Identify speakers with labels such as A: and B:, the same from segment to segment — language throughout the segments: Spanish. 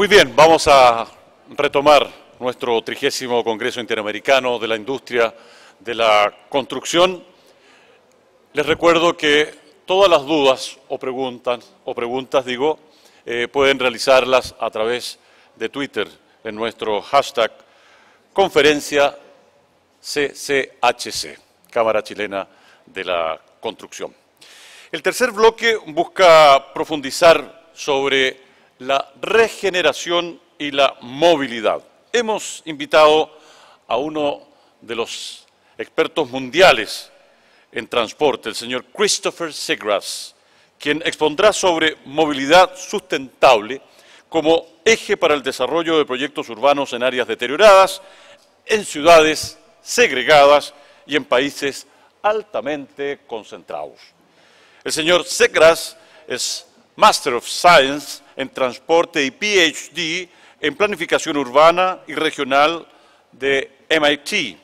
A: Muy bien, vamos a retomar nuestro 30º Congreso Interamericano de la Industria de la Construcción. Les recuerdo que todas las dudas o preguntas, pueden realizarlas a través de Twitter en nuestro hashtag conferencia CCHC, Cámara Chilena de la Construcción. El tercer bloque busca profundizar sobre la regeneración y la movilidad. Hemos invitado a uno de los expertos mundiales en transporte, el señor Christopher Segrass, quien expondrá sobre movilidad sustentable como eje para el desarrollo de proyectos urbanos en áreas deterioradas, en ciudades segregadas y en países altamente concentrados. El señor Segrass es Master of Science en Transporte y PhD en Planificación Urbana y Regional de MIT.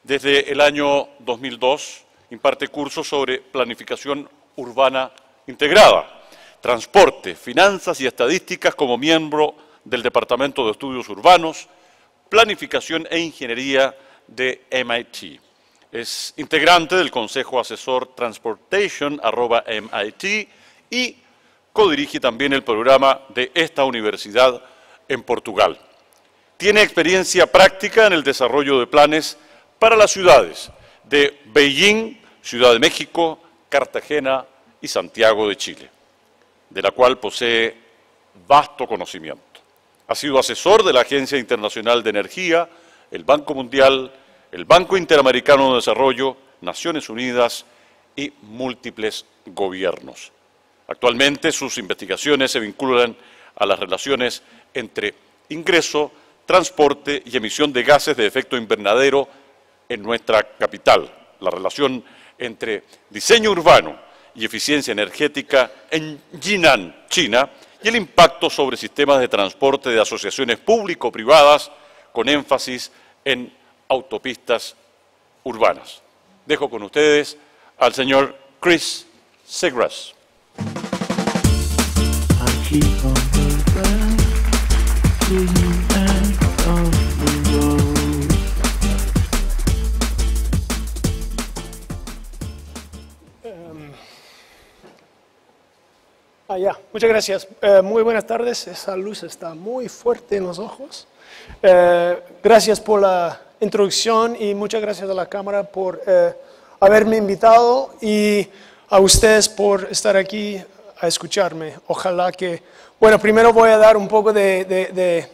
A: Desde el año 2002 imparte cursos sobre planificación urbana integrada, transporte, finanzas y estadísticas como miembro del Departamento de Estudios Urbanos, Planificación e Ingeniería de MIT. Es integrante del Consejo Asesor Transportation @MIT y codirige también el programa de esta universidad en Portugal. Tiene experiencia práctica en el desarrollo de planes para las ciudades de Beijing, Ciudad de México, Cartagena y Santiago de Chile, de la cual posee vasto conocimiento. Ha sido asesor de la Agencia Internacional de Energía, el Banco Mundial, el Banco Interamericano de Desarrollo, Naciones Unidas y múltiples gobiernos. Actualmente sus investigaciones se vinculan a las relaciones entre ingreso, transporte y emisión de gases de efecto invernadero en nuestra capital, la relación entre diseño urbano y eficiencia energética en Jinan, China, y el impacto sobre sistemas de transporte de asociaciones público-privadas con énfasis en autopistas urbanas. Dejo con ustedes al señor Chris Segrass.
B: Muchas gracias. Muy buenas tardes. Esa luz está muy fuerte en los ojos. Gracias por la introducción y muchas gracias a la Cámara por haberme invitado y a ustedes por estar aquí a escucharme. Ojalá que... Bueno, primero voy a dar un poco voy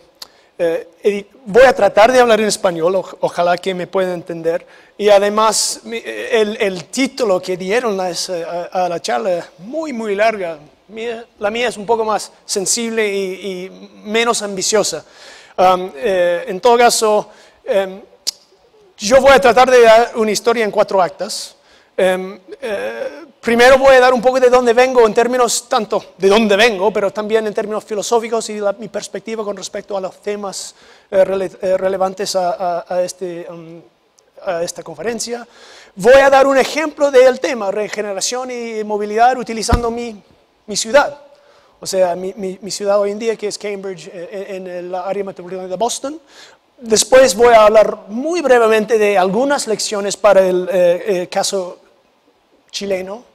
B: a tratar de hablar en español, ojalá que me puedan entender. Y además, el título que dieron a la charla, muy larga. La mía es un poco más sensible y menos ambiciosa. En todo caso, yo voy a tratar de dar una historia en 4 actas. Primero voy a dar un poco de dónde vengo en términos tanto de dónde vengo, pero también en términos filosóficos y mi perspectiva con respecto a los temas relevantes a esta conferencia. Voy a dar un ejemplo del tema regeneración y movilidad utilizando mi ciudad. O sea, mi ciudad hoy en día, que es Cambridge, en el área metropolitana de Boston. Después voy a hablar muy brevemente de algunas lecciones para el caso chileno,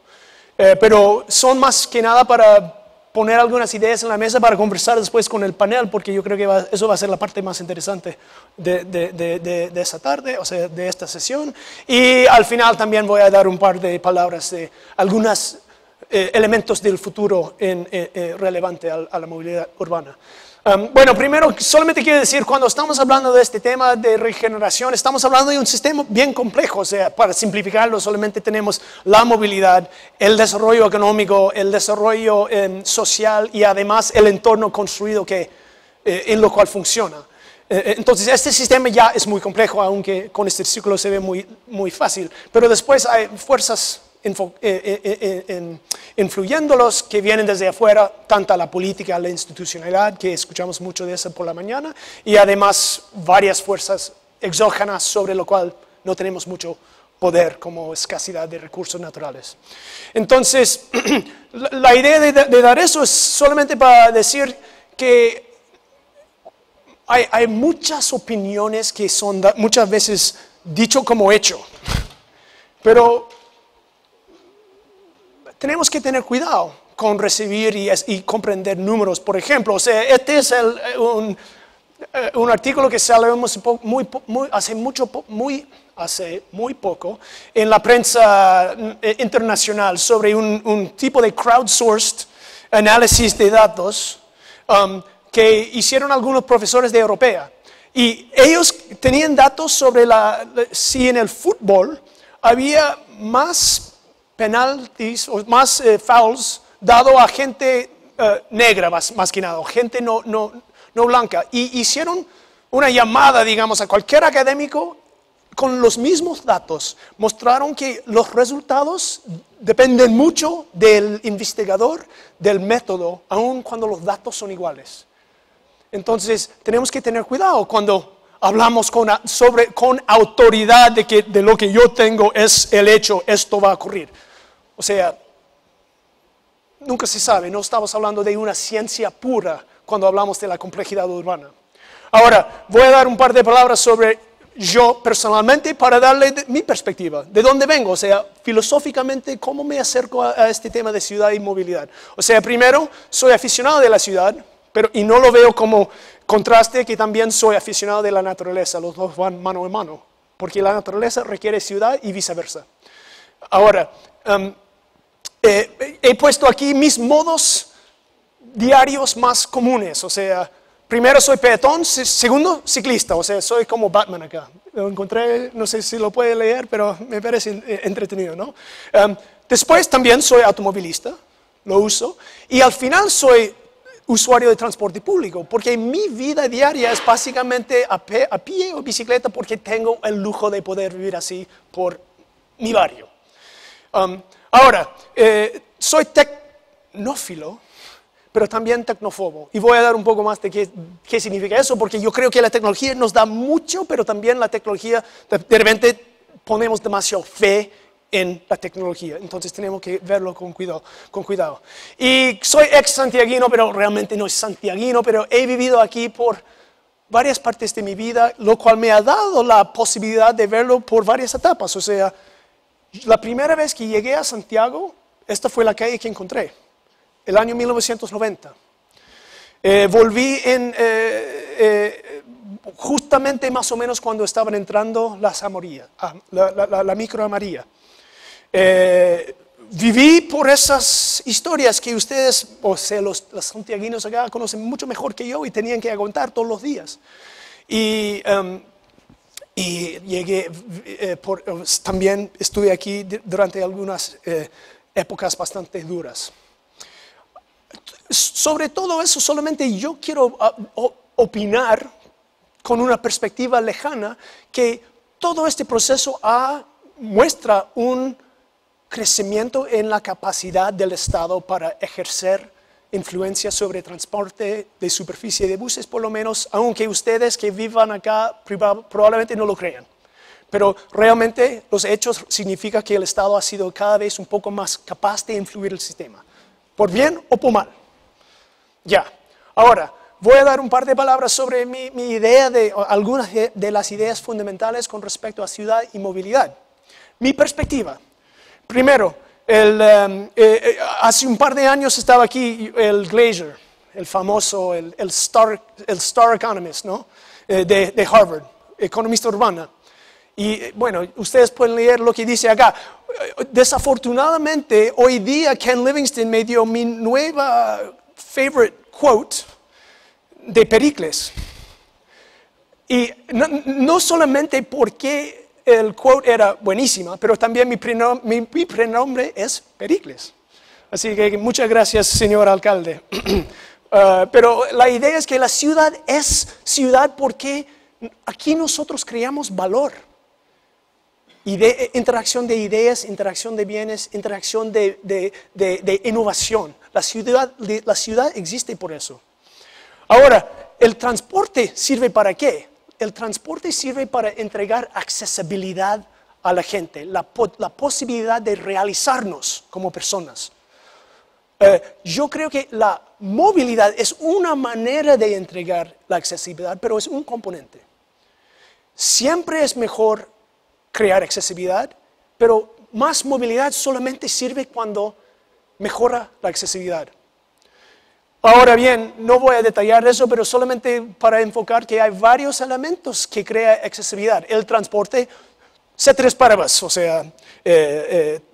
B: pero son más que nada para poner algunas ideas en la mesa para conversar después con el panel, porque yo creo que eso va a ser la parte más interesante de esta tarde, o sea, de esta sesión. Y al final también voy a dar un par de palabras de algunos elementos del futuro relevante a la movilidad urbana. Bueno, primero solamente quiero decir, cuando estamos hablando de este tema de regeneración, estamos hablando de un sistema bien complejo. O sea, para simplificarlo, solamente tenemos la movilidad, el desarrollo económico, el desarrollo social y además el entorno construido en lo cual funciona. Entonces, este sistema ya es muy complejo, aunque con este círculo se ve muy fácil. Pero después hay fuerzas influyéndolos que vienen desde afuera, tanto a la política, a la institucionalidad, que escuchamos mucho de eso por la mañana, y además varias fuerzas exógenas sobre lo cual no tenemos mucho poder, como escasidad de recursos naturales. Entonces, la idea de dar eso es solamente para decir que hay muchas opiniones que son muchas veces dicho como hecho, pero tenemos que tener cuidado con recibir y comprender números. Por ejemplo, o sea, este es un artículo que salió hace muy poco en la prensa internacional sobre un tipo de crowdsourced análisis de datos que hicieron algunos profesores de Europea. Y ellos tenían datos sobre si en el fútbol había más penalties o más fouls dado a gente negra, más que nada, gente no blanca. Y hicieron una llamada, digamos, a cualquier académico con los mismos datos. Mostraron que los resultados dependen mucho del investigador, del método, aun cuando los datos son iguales. Entonces, tenemos que tener cuidado cuando hablamos con autoridad de lo que yo tengo es el hecho, esto va a ocurrir. O sea, nunca se sabe, no estamos hablando de una ciencia pura cuando hablamos de la complejidad urbana. Ahora, voy a dar un par de palabras sobre yo personalmente para darle mi perspectiva, de dónde vengo, o sea, filosóficamente, cómo me acerco a este tema de ciudad y movilidad. O sea, primero, soy aficionado de la ciudad, y no lo veo como contraste que también soy aficionado de la naturaleza, los dos van mano en mano, porque la naturaleza requiere ciudad y viceversa. Ahora, he puesto aquí mis modos diarios más comunes, o sea, primero soy peatón, segundo ciclista, o sea, soy como Batman acá. Lo encontré, no sé si lo puede leer, pero me parece entretenido, ¿no? Después también soy automovilista, lo uso, y al final soy usuario de transporte público, porque mi vida diaria es básicamente a pie o bicicleta porque tengo el lujo de poder vivir así por mi barrio. Ahora, soy tecnófilo, pero también tecnófobo. Y voy a dar un poco más de qué significa eso, porque yo creo que la tecnología nos da mucho, pero también la tecnología, de repente ponemos demasiado fe en la tecnología. Entonces tenemos que verlo con cuidado. Y soy ex santiaguino, pero realmente no es santiaguino, pero he vivido aquí por varias partes de mi vida, lo cual me ha dado la posibilidad de verlo por varias etapas. O sea, la primera vez que llegué a Santiago, esta fue la calle que encontré, el año 1990. Volví justamente más o menos cuando estaban entrando las amarillas, la micro amarilla. Viví por esas historias que ustedes, o sea, los santiaguinos acá conocen mucho mejor que yo y tenían que aguantar todos los días. Y llegué, también estuve aquí durante algunas épocas bastante duras. Sobre todo eso, solamente yo quiero opinar con una perspectiva lejana que todo este proceso muestra un crecimiento en la capacidad del Estado para ejercer influencia sobre transporte de superficie de buses, por lo menos, aunque ustedes que vivan acá probablemente no lo crean. Pero realmente los hechos significan que el Estado ha sido cada vez un poco más capaz de influir el sistema, por bien o por mal. Ya, ahora voy a dar un par de palabras sobre mi idea algunas de las ideas fundamentales con respecto a ciudad y movilidad. Mi perspectiva. Primero, hace un par de años estaba aquí el Glaser, el famoso, el Star Economist, ¿no? de Harvard, economista urbana. Y bueno, ustedes pueden leer lo que dice acá. Desafortunadamente, hoy día Ken Livingstone me dio mi nueva favorite quote de Pericles. Y no solamente porque el quote era buenísima, pero también mi prenombre es Pericles. Así que muchas gracias, señor alcalde. Pero la idea es que la ciudad es ciudad porque aquí nosotros creamos valor. Interacción de ideas, interacción de bienes, interacción de innovación. La ciudad existe por eso. Ahora, ¿el transporte sirve para qué? El transporte sirve para entregar accesibilidad a la gente, la posibilidad de realizarnos como personas. Yo creo que la movilidad es una manera de entregar la accesibilidad, pero es un componente. Siempre es mejor crear accesibilidad, pero más movilidad solamente sirve cuando mejora la accesibilidad. Ahora bien, no voy a detallar eso, pero solamente para enfocar que hay varios elementos que crean accesibilidad. El transporte, ceteris paribus, o sea,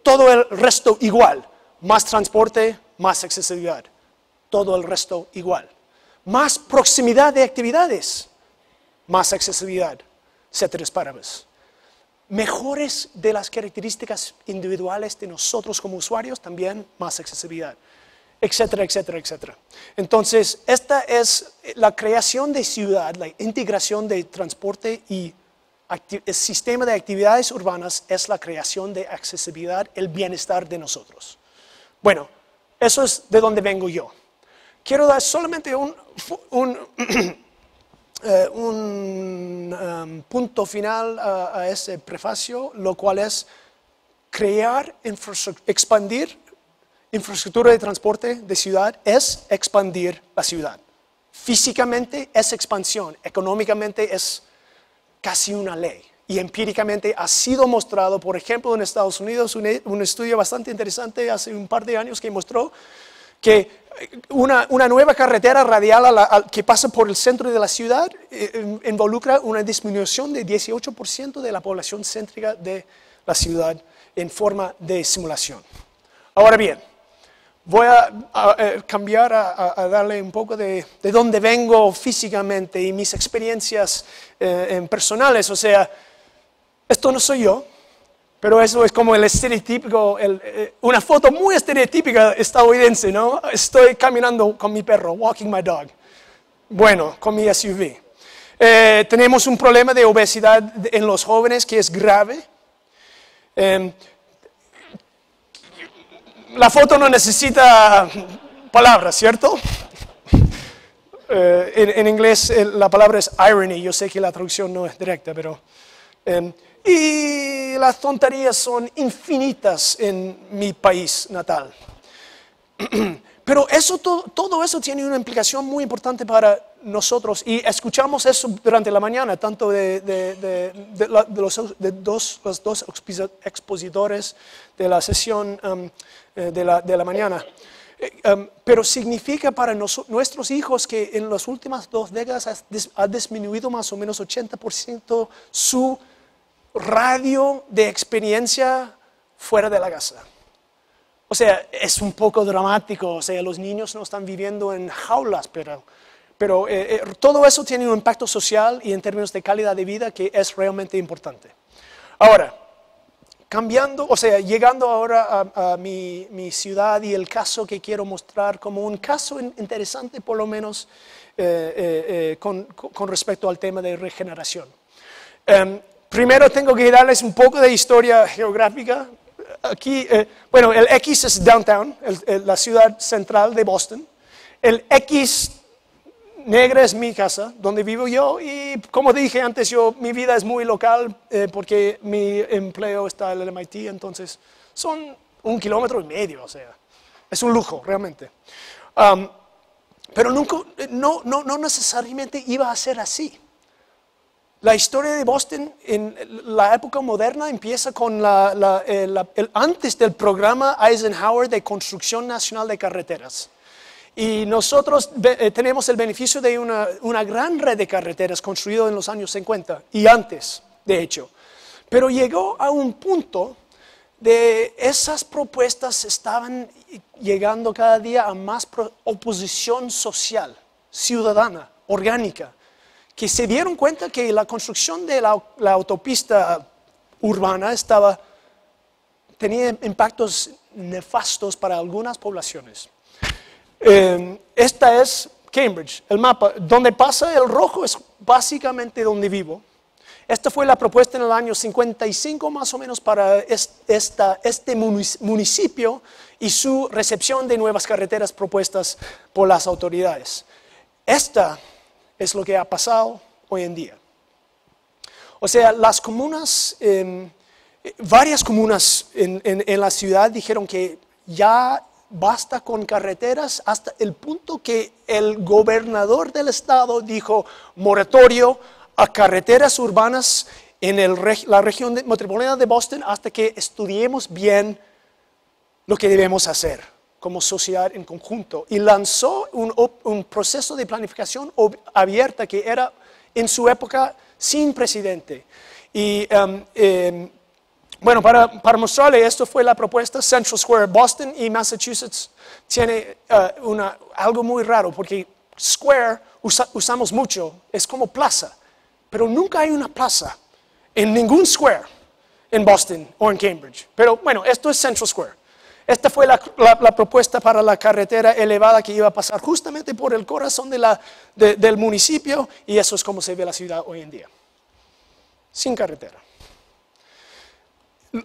B: todo el resto igual. Más transporte, más accesibilidad. Todo el resto igual. Más proximidad de actividades, más accesibilidad. Ceteris paribus. Mejores de las características individuales de nosotros como usuarios, también más accesibilidad, etcétera, etcétera, etcétera. Entonces, esta es la creación de ciudad, la integración de transporte y el sistema de actividades urbanas es la creación de accesibilidad, el bienestar de nosotros. Bueno, eso es de donde vengo yo. Quiero dar solamente un punto final a ese prefacio, lo cual es expandir infraestructura de transporte de ciudad, es expandir la ciudad. Físicamente es expansión, económicamente es casi una ley. Y empíricamente ha sido mostrado, por ejemplo, en Estados Unidos, un estudio bastante interesante hace un par de años que mostró que una nueva carretera radial que pasa por el centro de la ciudad involucra una disminución de 18% de la población céntrica de la ciudad en forma de simulación. Ahora bien, voy a cambiar a darle un poco de dónde vengo físicamente y mis experiencias personales. O sea, esto no soy yo. Pero eso es como el estereotípico, una foto muy estereotípica estadounidense, ¿no? Estoy caminando con mi perro, walking my dog. Bueno, con mi SUV. Tenemos un problema de obesidad en los jóvenes que es grave. La foto no necesita palabras, ¿cierto? En inglés la palabra es irony, yo sé que la traducción no es directa, pero... y las tonterías son infinitas en mi país natal. Pero todo eso tiene una implicación muy importante para nosotros y escuchamos eso durante la mañana, tanto de los dos expositores de la sesión de la mañana. Pero significa para nuestros hijos que en las últimas 2 décadas ha disminuido más o menos 80% su radio de experiencia fuera de la casa. O sea, es un poco dramático, o sea, los niños no están viviendo en jaulas, pero todo eso tiene un impacto social y en términos de calidad de vida que es realmente importante. Ahora, llegando ahora a mi ciudad y el caso que quiero mostrar como un caso interesante, por lo menos con respecto al tema de regeneración. Primero tengo que darles un poco de historia geográfica. Aquí, bueno, el X es downtown, la ciudad central de Boston. El X negra es mi casa, donde vivo yo, y como dije antes, mi vida es muy local porque mi empleo está en el MIT, entonces son 1,5 kilómetros, o sea, es un lujo realmente. Pero no necesariamente iba a ser así. La historia de Boston en la época moderna empieza con antes del programa Eisenhower de Construcción Nacional de Carreteras. Y nosotros tenemos el beneficio de una gran red de carreteras construida en los años 50 y antes, de hecho. Pero llegó a un punto de esas propuestas estaban llegando cada día a más oposición social, ciudadana, orgánica, que se dieron cuenta que la construcción de la autopista urbana tenía impactos nefastos para algunas poblaciones. Esta es Cambridge, el mapa. Donde pasa el rojo es básicamente donde vivo. Esta fue la propuesta en el año 55 más o menos para este municipio y su recepción de nuevas carreteras propuestas por las autoridades. Esta es lo que ha pasado hoy en día. O sea, las comunas, varias comunas en la ciudad dijeron que ya basta con carreteras, hasta el punto que el gobernador del estado dijo moratorio a carreteras urbanas en la región metropolitana de Boston hasta que estudiemos bien lo que debemos hacer como sociedad en conjunto. Y lanzó un proceso de planificación abierta que era en su época sin precedente. Y bueno, para mostrarle esto fue la propuesta Central Square. Boston y Massachusetts tiene algo muy raro porque Square usamos mucho, es como plaza, pero nunca hay una plaza en ningún square en Boston o en Cambridge. Pero bueno, esto es Central Square. Esta fue la propuesta para la carretera elevada que iba a pasar justamente por el corazón del municipio, y eso es como se ve la ciudad hoy en día, sin carretera.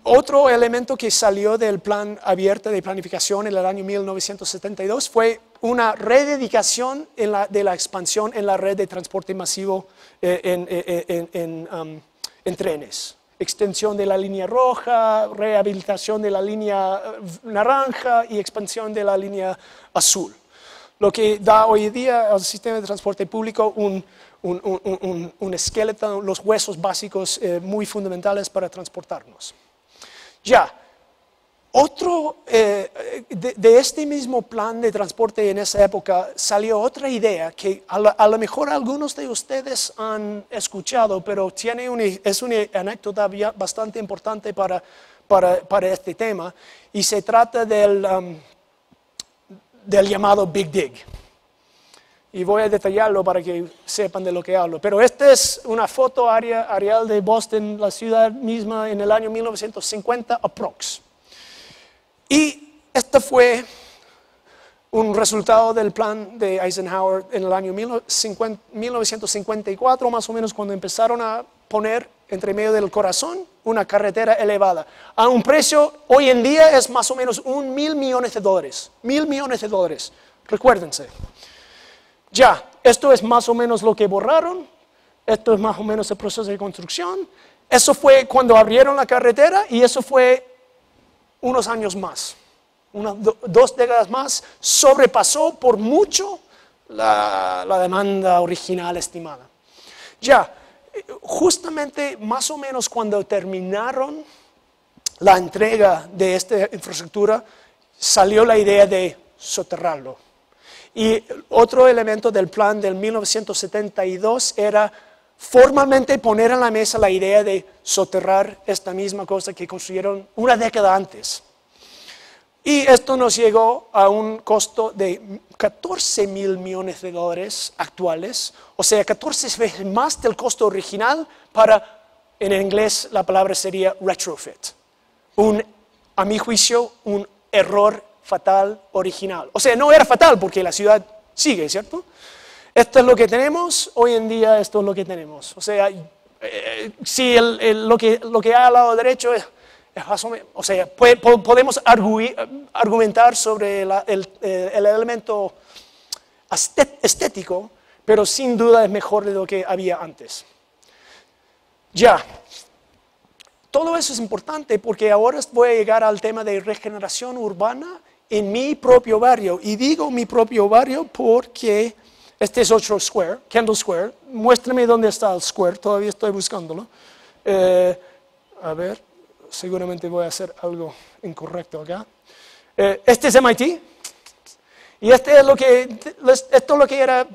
B: Otro elemento que salió del plan abierto de planificación en el año 1972 fue una rededicación de la expansión en la red de transporte masivo en trenes. Extensión de la línea roja, rehabilitación de la línea naranja y expansión de la línea azul. Lo que da hoy en día al sistema de transporte público un esqueleto, los huesos básicos muy fundamentales para transportarnos. Ya, otro, de este mismo plan de transporte en esa época salió otra idea que a lo mejor algunos de ustedes han escuchado, pero es una anécdota bastante importante para este tema, y se trata del llamado Big Dig. Y voy a detallarlo para que sepan de lo que hablo. Pero esta es una foto aérea de Boston, la ciudad misma, en el año 1950 aprox. Y este fue un resultado del plan de Eisenhower en el año 1954, más o menos, cuando empezaron a poner entre medio del corazón una carretera elevada. A un precio, hoy en día es más o menos $1,000 millones. $1,000 millones. Recuérdense. Ya, esto es más o menos lo que borraron. Esto es más o menos el proceso de construcción. Eso fue cuando abrieron la carretera, y eso fue unos años más, unas 2 décadas más, sobrepasó por mucho la demanda original estimada. Ya, justamente más o menos cuando terminaron la entrega de esta infraestructura, salió la idea de soterrarlo. Y otro elemento del plan del 1972 era formalmente poner en la mesa la idea de soterrar esta misma cosa que construyeron una década antes. Y esto nos llegó a un costo de $14,000 millones actuales, o sea, 14 veces más del costo original para, en inglés la palabra sería retrofit. A mi juicio, un error fatal original. O sea, no era fatal porque la ciudad sigue, ¿cierto? Esto es lo que tenemos, hoy en día esto es lo que tenemos. O sea, si lo que hay al lado derecho es más o menos, o sea, podemos argumentar sobre el elemento estético, pero sin duda es mejor de lo que había antes. Ya, todo eso es importante porque ahora voy a llegar al tema de regeneración urbana en mi propio barrio. Y digo mi propio barrio porque este es otro square, Kendall Square. Muéstrame dónde está el square, todavía estoy buscándolo. A ver, seguramente voy a hacer algo incorrecto acá. Este es MIT. Y esto es lo que era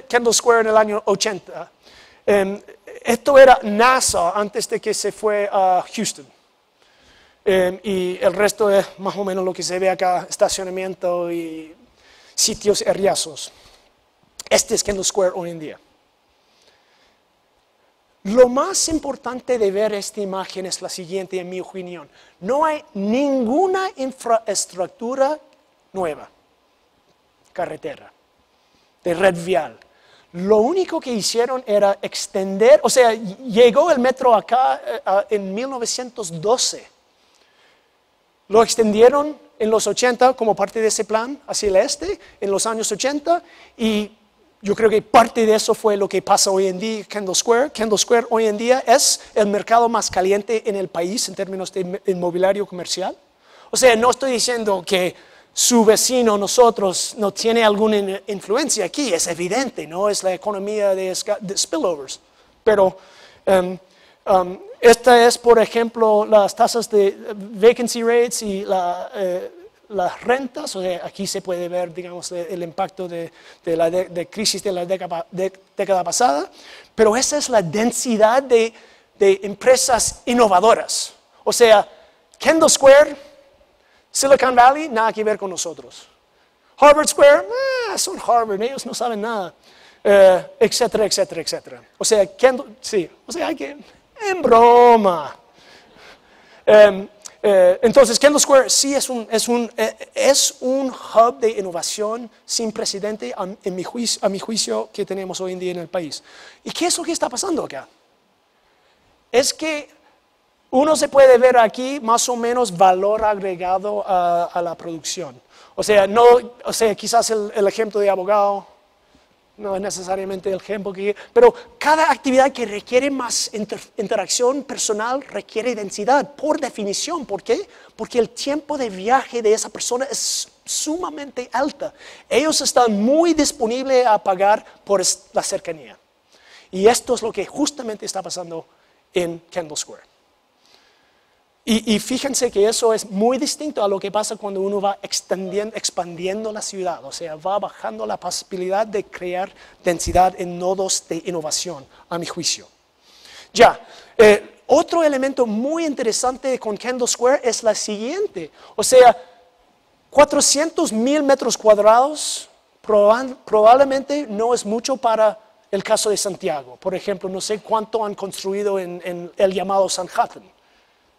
B: Kendall Square en el año 80. Esto era NASA antes de que se fue a Houston. Y el resto es más o menos lo que se ve acá, estacionamiento y sitios hermosos. Este es Kendall Square hoy en día. Lo más importante de ver esta imagen es la siguiente, en mi opinión. No hay ninguna infraestructura nueva, carretera, de red vial. Lo único que hicieron era extender, o sea, llegó el metro acá en 1912. Lo extendieron en los 80 como parte de ese plan hacia el este, en los años 80, y yo creo que parte de eso fue lo que pasa hoy en día en Kendall Square. Kendall Square hoy en día es el mercado más caliente en el país en términos de inmobiliario comercial. O sea, no estoy diciendo que su vecino, nosotros, no tiene alguna influencia aquí, es evidente, ¿no? Es la economía de spillovers. Pero esta es, por ejemplo, las tasas de vacancy rates y las rentas. O sea, aquí se puede ver, digamos, el impacto de la crisis de la década pasada. Pero esa es la densidad de empresas innovadoras. O sea, Kendall Square, Silicon Valley, nada que ver con nosotros. Harvard Square, son Harvard, ellos no saben nada, etcétera, etcétera, etcétera. O sea, hay que, en broma. Entonces, Kendall Square sí es un hub de innovación sin precedente a mi juicio que tenemos hoy en día en el país. ¿Y qué es lo que está pasando acá? Es que uno se puede ver aquí más o menos valor agregado a la producción. O sea, quizás el ejemplo de abogado no es necesariamente el ejemplo pero cada actividad que requiere más interacción personal requiere densidad, por definición. ¿Por qué? Porque el tiempo de viaje de esa persona es sumamente alta. Ellos están muy disponibles a pagar por la cercanía. Y esto es lo que justamente está pasando en Kendall Square. Y fíjense que eso es muy distinto a lo que pasa cuando uno va expandiendo la ciudad. O sea, va bajando la posibilidad de crear densidad en nodos de innovación, a mi juicio. Otro elemento muy interesante con Kendall Square es la siguiente. O sea, 400,000 metros cuadrados probablemente no es mucho para el caso de Santiago. Por ejemplo, no sé cuánto han construido en el llamado Sanhattan.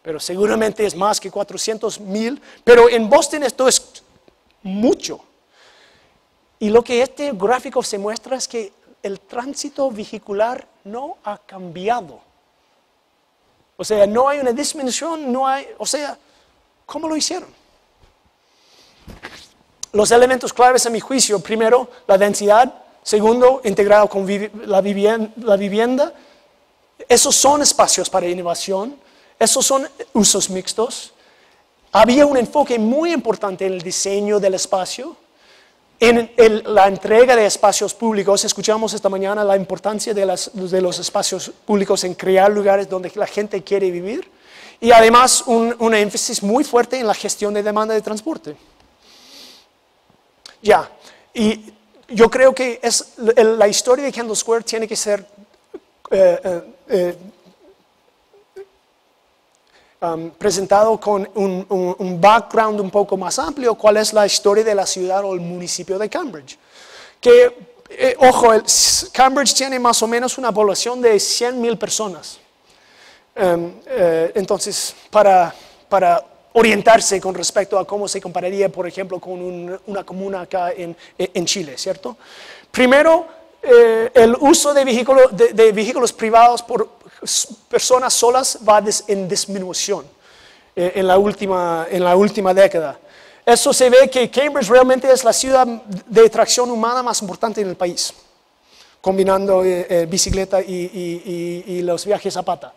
B: Pero seguramente es más que 400,000. Pero en Boston esto es mucho. Y lo que este gráfico se muestra es que el tránsito vehicular no ha cambiado. O sea, no hay una disminución, ¿cómo lo hicieron? Los elementos claves a mi juicio: primero, la densidad; segundo, integrado con la vivienda. Esos son espacios para innovación. Esos son usos mixtos. Había un enfoque muy importante en el diseño del espacio, en la entrega de espacios públicos. Escuchamos esta mañana la importancia de los espacios públicos en crear lugares donde la gente quiere vivir. Y además un énfasis muy fuerte en la gestión de demanda de transporte. Y yo creo que la historia de Kendall Square tiene que ser presentado con un background un poco más amplio. ¿Cuál es la historia de la ciudad o el municipio de Cambridge? Cambridge tiene más o menos una población de 100,000 personas. Entonces, para orientarse con respecto a cómo se compararía, por ejemplo, con una comuna acá en Chile, ¿cierto? Primero, el uso de vehículos privados por personas solas va en disminución en la última década. Eso se ve que Cambridge realmente es la ciudad de tracción humana más importante en el país, combinando bicicleta y los viajes a pata.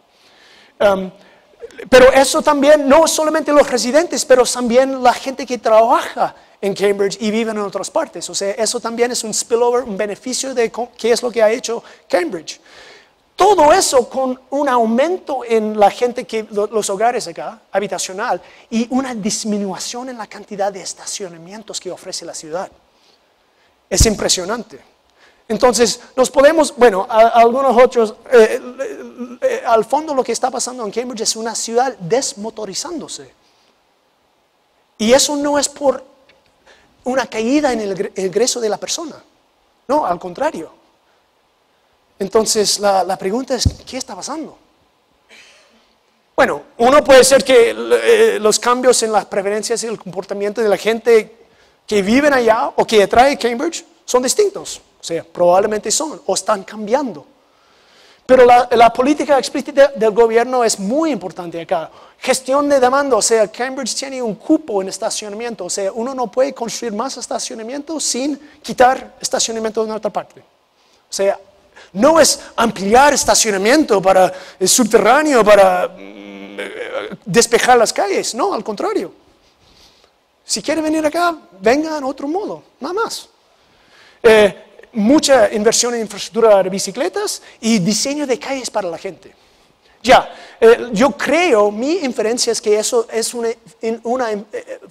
B: Pero eso también, no solamente los residentes, pero también la gente que trabaja en Cambridge y vive en otras partes. O sea, eso también es un spillover, un beneficio de qué es lo que ha hecho Cambridge. Todo eso con un aumento en la gente, los hogares acá, habitacional, y una disminución en la cantidad de estacionamientos que ofrece la ciudad. Es impresionante. Entonces, algunos otros, al fondo lo que está pasando en Cambridge es una ciudad desmotorizándose. Y eso no es por una caída en el egreso de la persona. No, al contrario. Entonces, la pregunta es, ¿qué está pasando? Bueno, uno puede ser que los cambios en las preferencias y el comportamiento de la gente que viven allá o que atrae Cambridge son distintos. O sea, probablemente son o están cambiando. Pero la política explícita del gobierno es muy importante acá. Gestión de demanda, o sea, Cambridge tiene un cupo en estacionamiento. O sea, uno no puede construir más estacionamiento sin quitar estacionamiento de otra parte. O sea, no es ampliar estacionamiento subterráneo para despejar las calles, no, al contrario. Si quiere venir acá, venga en otro modo, nada más. Mucha inversión en infraestructura de bicicletas y diseño de calles para la gente. Yo creo, mi inferencia es que eso es una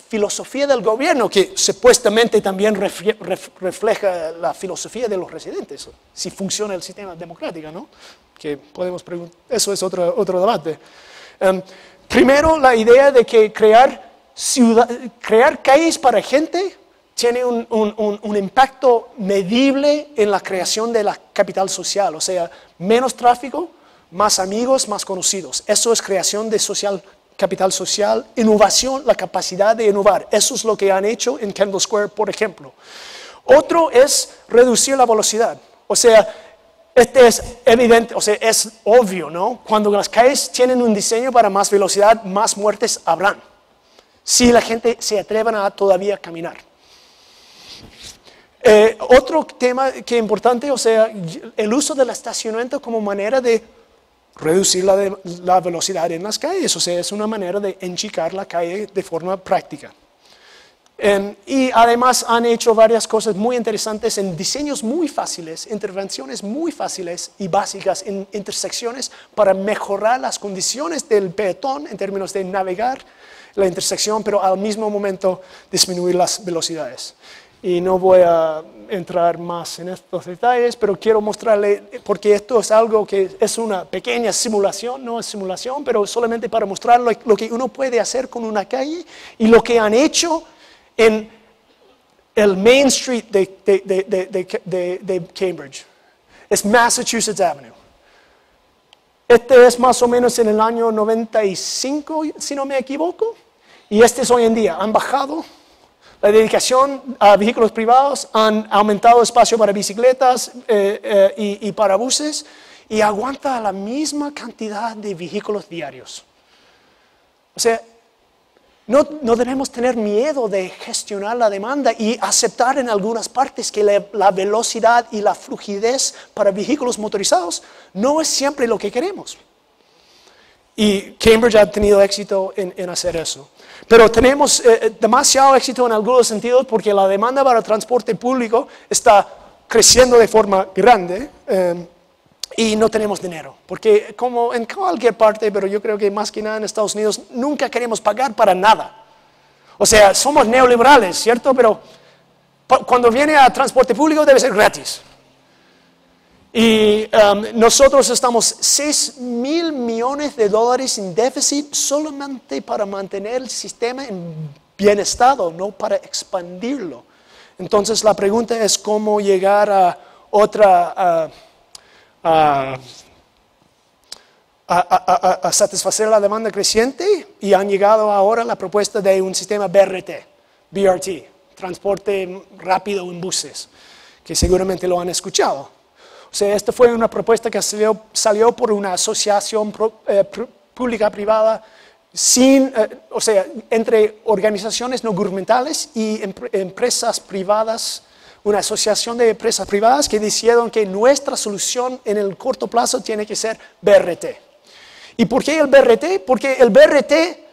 B: filosofía del gobierno que supuestamente también refleja la filosofía de los residentes, si funciona el sistema democrático, ¿no? Que podemos preguntar, eso es otro debate. Primero, la idea de que crear calles para gente tiene un impacto medible en la creación de la capital social, o sea, menos tráfico, más amigos, más conocidos. Eso es creación de capital social, innovación, la capacidad de innovar. Eso es lo que han hecho en Kendall Square, por ejemplo. Otro es reducir la velocidad. O sea, este es evidente, o sea, es obvio, ¿no? Cuando las calles tienen un diseño para más velocidad, más muertes habrán. Si la gente se atreve a todavía caminar. Otro tema que es importante, o sea, el uso del estacionamiento como manera de reducir la velocidad en las calles, o sea, es una manera de enchicar la calle de forma práctica. Y además han hecho varias cosas muy interesantes en diseños muy fáciles, intervenciones muy fáciles y básicas en intersecciones para mejorar las condiciones del peatón en términos de navegar la intersección, pero al mismo momento disminuir las velocidades. Y no voy a entrar más en estos detalles, pero quiero mostrarle, porque esto es algo que es una pequeña simulación, no es simulación, pero solamente para mostrar lo que uno puede hacer con una calle y lo que han hecho en el Main Street de Cambridge. Es Massachusetts Avenue. Este es más o menos en el año 95, si no me equivoco, y este es hoy en día. Han bajado la dedicación a vehículos privados, han aumentado espacio para bicicletas y para buses, y aguanta la misma cantidad de vehículos diarios. O sea, no debemos tener miedo de gestionar la demanda y aceptar en algunas partes que la velocidad y la fluidez para vehículos motorizados no es siempre lo que queremos. Y Cambridge ha tenido éxito en hacer eso. Pero tenemos demasiado éxito en algunos sentidos porque la demanda para el transporte público está creciendo de forma grande y no tenemos dinero. Porque como en cualquier parte, pero yo creo que más que nada en Estados Unidos, nunca queremos pagar para nada. O sea, somos neoliberales, ¿cierto? Pero cuando viene a transporte público debe ser gratis. Y nosotros estamos $6,000 millones en déficit solamente para mantener el sistema en bien estado, no para expandirlo. Entonces la pregunta es cómo llegar a satisfacer la demanda creciente, y han llegado ahora a la propuesta de un sistema BRT, transporte rápido en buses, que seguramente lo han escuchado. O sea, esta fue una propuesta que salió por una asociación pública-privada, o sea, entre organizaciones no gubernamentales y empresas privadas, una asociación de empresas privadas que decidieron que nuestra solución en el corto plazo tiene que ser BRT. ¿Y por qué el BRT? Porque el BRT,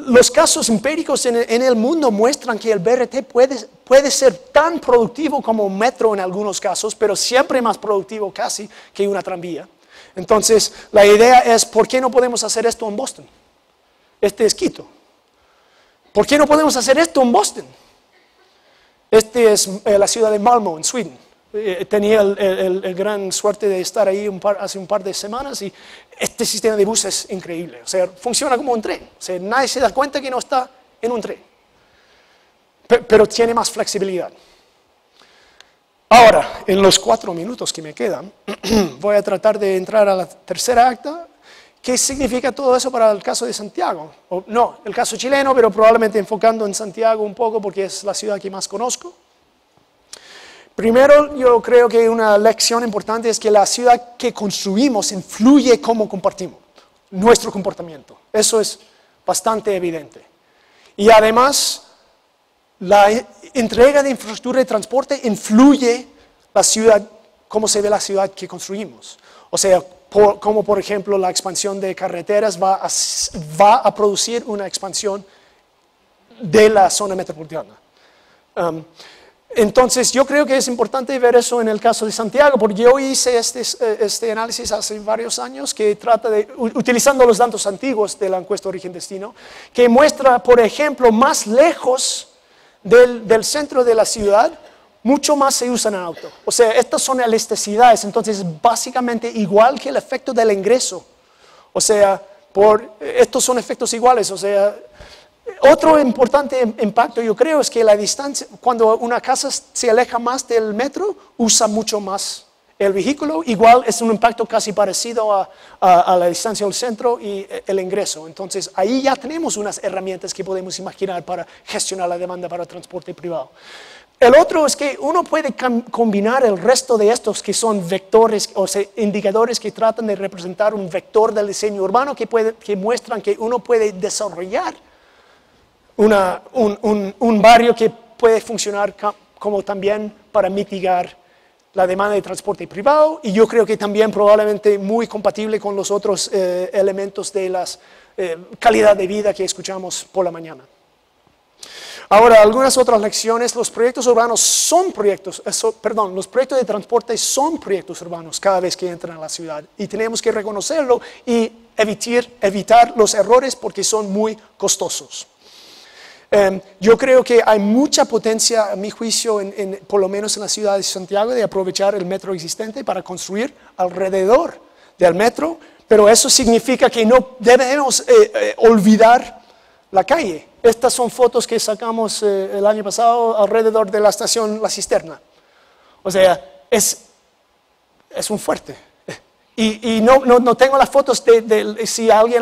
B: los casos empíricos en el mundo muestran que el BRT puede ser tan productivo como un metro en algunos casos, pero siempre más productivo casi que una tranvía. Entonces, la idea es, ¿por qué no podemos hacer esto en Boston? Este es Quito. ¿Por qué no podemos hacer esto en Boston? Este es la ciudad de Malmö, en Sweden. Tenía el gran suerte de estar ahí hace un par de semanas y este sistema de bus es increíble. O sea, funciona como un tren. O sea, nadie se da cuenta que no está en un tren. Pero tiene más flexibilidad. Ahora, en los 4 minutos que me quedan, voy a tratar de entrar a la tercera acta. ¿Qué significa todo eso para el caso de Santiago? No, el caso chileno, pero probablemente enfocando en Santiago un poco porque es la ciudad que más conozco. Primero, yo creo que una lección importante es que la ciudad que construimos influye cómo compartimos nuestro comportamiento. Eso es bastante evidente. Y además, la entrega de infraestructura de transporte influye la ciudad, cómo se ve la ciudad que construimos. O sea, como por ejemplo la expansión de carreteras va a producir una expansión de la zona metropolitana. Entonces, yo creo que es importante ver eso en el caso de Santiago, porque yo hice este análisis hace varios años que trata de, utilizando los datos antiguos de la encuesta origen-destino, que muestra, por ejemplo, más lejos del centro de la ciudad, mucho más se usan en auto. O sea, estas son elasticidades, entonces es básicamente igual que el efecto del ingreso. O sea, estos son efectos iguales, o sea, otro importante impacto yo creo es que la distancia, cuando una casa se aleja más del metro, usa mucho más el vehículo, igual es un impacto casi parecido a la distancia del centro y el ingreso. Entonces ahí ya tenemos unas herramientas que podemos imaginar para gestionar la demanda para transporte privado. El otro es que uno puede combinar el resto de estos que son vectores, o sea, indicadores que tratan de representar un vector del diseño urbano que muestran que uno puede desarrollar un barrio que puede funcionar como también para mitigar la demanda de transporte privado, y yo creo que también probablemente muy compatible con los otros elementos de la calidad de vida que escuchamos por la mañana. Ahora, algunas otras lecciones: los proyectos urbanos son proyectos, los proyectos de transporte son proyectos urbanos cada vez que entran a la ciudad, y tenemos que reconocerlo y evitar los errores porque son muy costosos. Yo creo que hay mucha potencia, a mi juicio, por lo menos en la ciudad de Santiago, de aprovechar el metro existente para construir alrededor del metro, pero eso significa que no debemos olvidar la calle. Estas son fotos que sacamos el año pasado alrededor de la estación La Cisterna. O sea, es un fuerte. Y no tengo las fotos de si alguien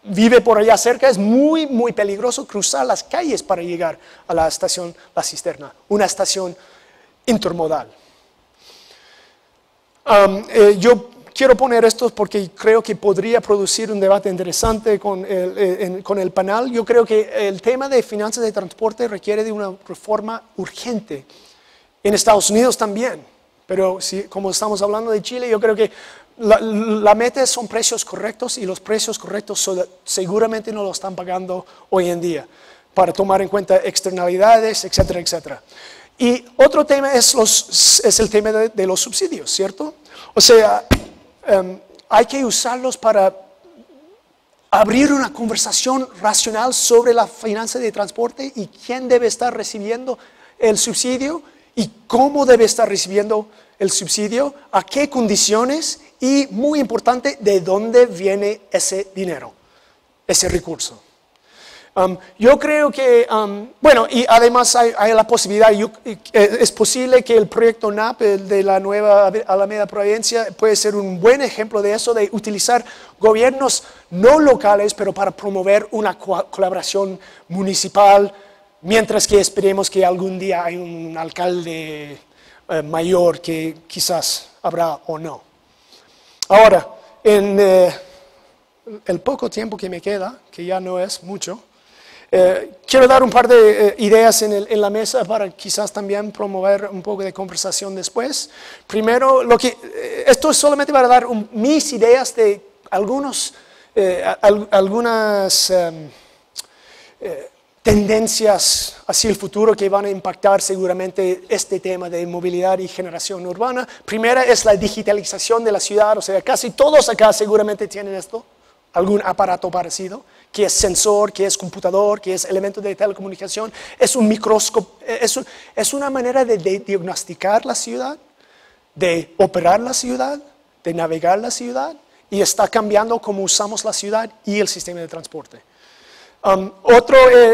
B: vive por allá cerca. Es muy, muy peligroso cruzar las calles para llegar a la estación La Cisterna, una estación intermodal. Yo quiero poner esto porque creo que podría producir un debate interesante con el panel. Yo creo que el tema de finanzas de transporte requiere de una reforma urgente. En Estados Unidos también, pero como estamos hablando de Chile, yo creo que la meta son precios correctos, y los precios correctos seguramente no lo están pagando hoy en día, para tomar en cuenta externalidades, etcétera, etcétera. Y otro tema es el tema de los subsidios, ¿cierto? O sea, hay que usarlos para abrir una conversación racional sobre la finanza de transporte y quién debe estar recibiendo el subsidio y cómo debe estar recibiendo el subsidio, a qué condiciones y, muy importante, de dónde viene ese dinero, ese recurso. Yo creo que, bueno, y además hay la posibilidad, es posible que el proyecto NAP de la nueva Alameda Providencia puede ser un buen ejemplo de eso, de utilizar gobiernos no locales, pero para promover una colaboración municipal, mientras que esperemos que algún día hay un alcalde mayor que quizás habrá o no. Ahora, en el poco tiempo que me queda, que ya no es mucho, quiero dar un par de ideas en la mesa para quizás también promover un poco de conversación después. Primero, esto es solamente para dar mis ideas de algunas tendencias hacia el futuro que van a impactar seguramente este tema de movilidad y generación urbana. Primera es la digitalización de la ciudad, o sea, casi todos acá seguramente tienen esto, algún aparato parecido, que es sensor, que es computador, que es elemento de telecomunicación, es un microscopio, es una manera de diagnosticar la ciudad, de operar la ciudad, de navegar la ciudad, y está cambiando cómo usamos la ciudad y el sistema de transporte.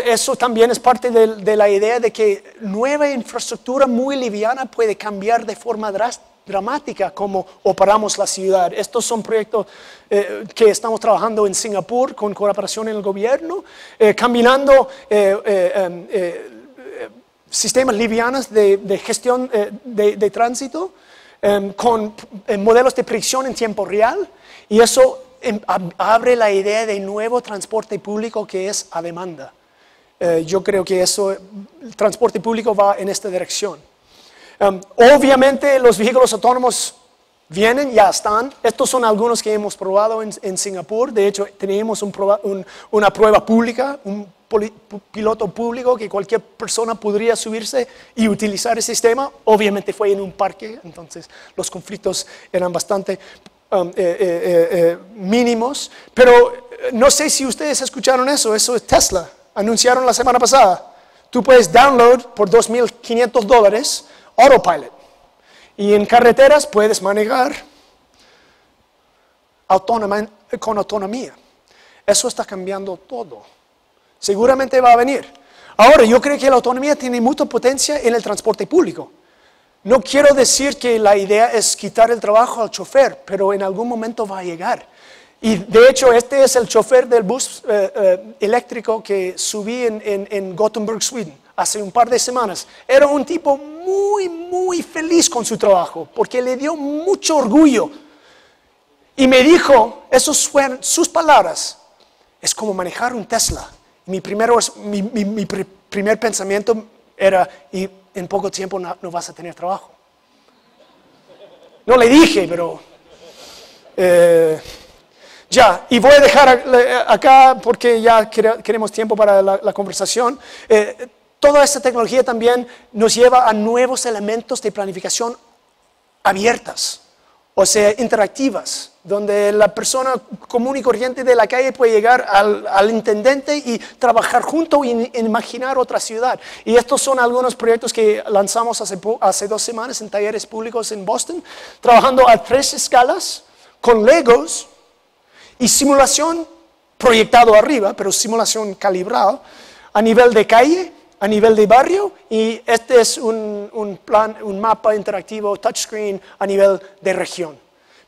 B: Eso también es parte de la idea de que nueva infraestructura muy liviana puede cambiar de forma dramática cómo operamos la ciudad. Estos son proyectos que estamos trabajando en Singapur con colaboración en el gobierno, combinando sistemas livianos de gestión de tránsito con modelos de predicción en tiempo real, y eso abre la idea de nuevo transporte público que es a demanda. Yo creo que el transporte público va en esta dirección. Obviamente los vehículos autónomos Vienen, ya están. Estos son algunos que hemos probado en Singapur. De hecho, teníamos una prueba pública, un piloto público que cualquier persona podría subirse y utilizar el sistema. Obviamente fue en un parque, entonces los conflictos eran bastante mínimos. Pero no sé si ustedes escucharon eso es Tesla. Anunciaron la semana pasada. Tú puedes download por $2,500 Autopilot. Y en carreteras puedes manejar con autonomía. Eso está cambiando todo. Seguramente va a venir. Ahora, yo creo que la autonomía tiene mucha potencia en el transporte público. No quiero decir que la idea es quitar el trabajo al chofer, pero en algún momento va a llegar. Y de hecho, este es el chofer del bus eléctrico que subí en Gothenburg, Sweden, hace un par de semanas. Era un tipo muy, muy feliz con su trabajo, porque le dio mucho orgullo. Y me dijo, esas fueron sus palabras, es como manejar un Tesla. Mi primer pensamiento era, y en poco tiempo no vas a tener trabajo. No le dije, pero... ya, y voy a dejar acá porque ya queremos tiempo para la conversación. Toda esta tecnología también nos lleva a nuevos elementos de planificación abiertas, o sea, interactivas, donde la persona común y corriente de la calle puede llegar al intendente y trabajar junto e imaginar otra ciudad. Y estos son algunos proyectos que lanzamos hace 2 semanas en talleres públicos en Boston, trabajando a 3 escalas con Legos y simulación proyectado arriba, pero simulación calibrada a nivel de calle, a nivel de barrio, y este es un mapa interactivo touchscreen a nivel de región,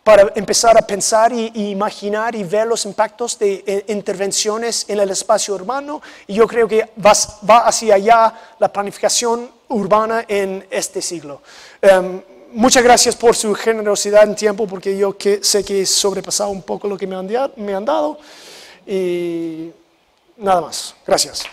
B: para empezar a pensar y imaginar y ver los impactos de intervenciones en el espacio urbano, y yo creo que va hacia allá la planificación urbana en este siglo. Muchas gracias por su generosidad en tiempo, porque yo sé que he sobrepasado un poco lo que me han dado, y nada más. Gracias.